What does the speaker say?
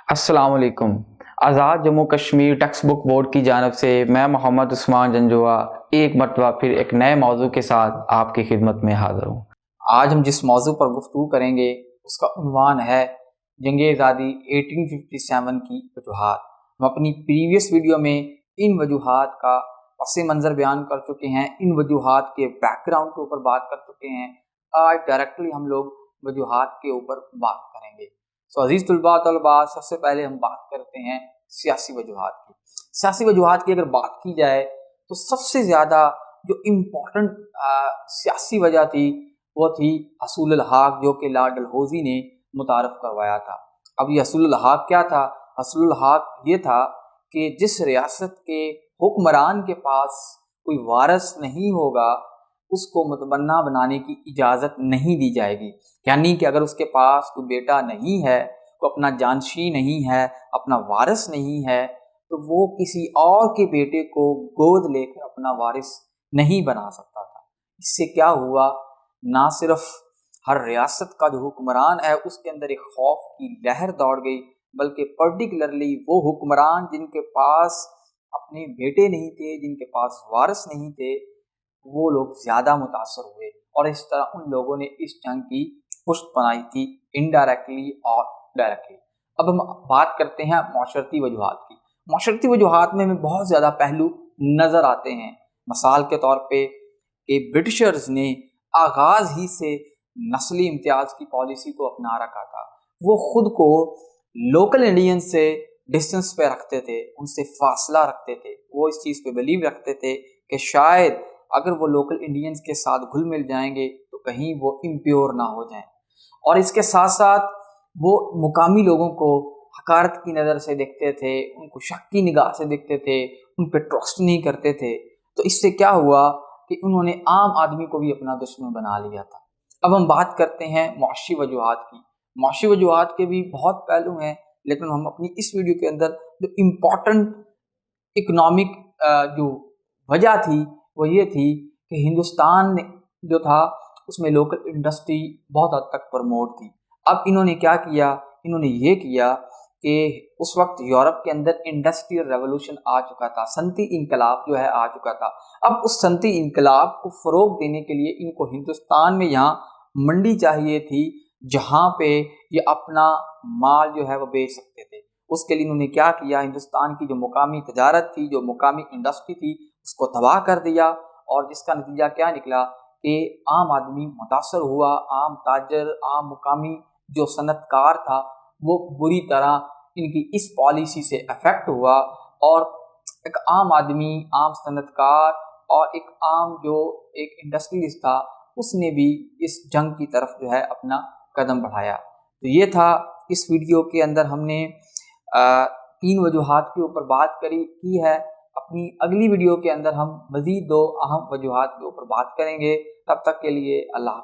अस्सलाम वालेकुम। Azad Jammu Kashmir textbook board की जानब से मैं मोहम्मद उस्मान जंजुआ एक मरतबा फिर एक नए मौजू के साथ आपकी खिदमत में हाज़िर हूँ। आज हम जिस मौजू पर गुफ्तगू करेंगे उसका उन्वान है जंग आज़ादी 1857 की वजूहात। हम अपनी प्रीवियस वीडियो में इन वजूहात का पस मंज़र बयान कर चुके हैं, इन वजूहात के बैकग्राउंड के ऊपर बात कर चुके हैं। आज डायरेक्टली हम लोग वजूहात के ऊपर बात करेंगे। अजीज़ तलबा सबसे पहले हम बात करते हैं सियासी वजूहात की। सियासी वजूहात की अगर बात की जाए तो सबसे ज़्यादा जो इम्पोर्टेंट सियासी वजह थी वो थी हसूलुल हक, जो कि लॉर्ड डलहौज़ी ने मुतारफ़ करवाया था। अब ये हसूलुल हक क्या था? हसूलुल हक ये था कि जिस रियासत के हुक्मरान के पास कोई वारिस नहीं होगा उसको मुतबन्ना बनाने की इजाज़त नहीं दी जाएगी। यानी कि अगर उसके पास कोई बेटा नहीं है, कोई अपना जानशी नहीं है, अपना वारिस नहीं है, तो वो किसी और के बेटे को गोद लेकर अपना वारिस नहीं बना सकता था। इससे क्या हुआ, ना सिर्फ हर रियासत का जो हुक्मरान है उसके अंदर एक खौफ की लहर दौड़ गई, बल्कि पर्टिकुलरली वो हुक्मरान जिनके पास अपने बेटे नहीं थे, जिनके पास वारिस नहीं थे, वो लोग ज़्यादा मुतासर हुए और इस तरह उन लोगों ने इस जंग की पुष्ट बनाई थी, इनडायरेक्टली और डायरेक्टली। अब हम बात करते हैं माशरती वजूहात की। माशरती वजूहात में हमें बहुत ज़्यादा पहलू नज़र आते हैं। मिसाल के तौर पे कि ब्रिटिशर्स ने आगाज़ ही से नस्ली इम्तियाज़ की पॉलिसी को अपना रखा था। वो ख़ुद को लोकल इंडियन से डिस्टेंस पे रखते थे, उनसे फासला रखते थे। वो इस चीज़ पे बिलीव रखते थे कि शायद अगर वो लोकल इंडियंस के साथ घुल मिल जाएंगे तो कहीं वो इम्प्योर ना हो जाएं। और इसके साथ साथ वो मुकामी लोगों को हकारत की नज़र से देखते थे, उनको शक की निगाह से देखते थे, उन पर ट्रस्ट नहीं करते थे। तो इससे क्या हुआ कि उन्होंने आम आदमी को भी अपना दुश्मन बना लिया था। अब हम बात करते हैं मुआशी वजूहात की। मुआशी वजूहात के भी बहुत पहलू हैं, लेकिन हम अपनी इस वीडियो के अंदर जो इम्पोर्टेंट इकोनॉमिक जो वजह थी वो ये थी कि हिंदुस्तान जो था उसमें लोकल इंडस्ट्री बहुत हद तक प्रमोट थी। अब इन्होंने क्या किया, इन्होंने ये किया कि उस वक्त यूरोप के अंदर इंडस्ट्रियल रेवोल्यूशन आ चुका था, सनती इनकलाब जो है आ चुका था। अब उस सनती इनकलाब को फ़रोग देने के लिए इनको हिंदुस्तान में यहाँ मंडी चाहिए थी जहाँ पे ये अपना माल जो है वो बेच सकते थे। उसके लिए इन्होंने क्या किया, हिंदुस्तान की जो मुकामी तजारत थी, जो मुकामी इंडस्ट्री थी, उसको तबाह कर दिया। और जिसका नतीजा क्या निकला कि आम आदमी मुतासर हुआ, आम ताजर, आम मुकामी जो सनतकार था वो बुरी तरह इनकी इस पॉलिसी से अफेक्ट हुआ। और एक आम आदमी, आम सनतकार और एक आम जो एक इंडस्ट्रियलिस्ट था उसने भी इस जंग की तरफ जो है अपना कदम बढ़ाया। तो ये था इस वीडियो के अंदर हमने 3 वजूहात के ऊपर बात की है। अपनी अगली वीडियो के अंदर हम मज़ीद 2 अहम वजूहात के ऊपर बात करेंगे। तब तक के लिए अल्लाह।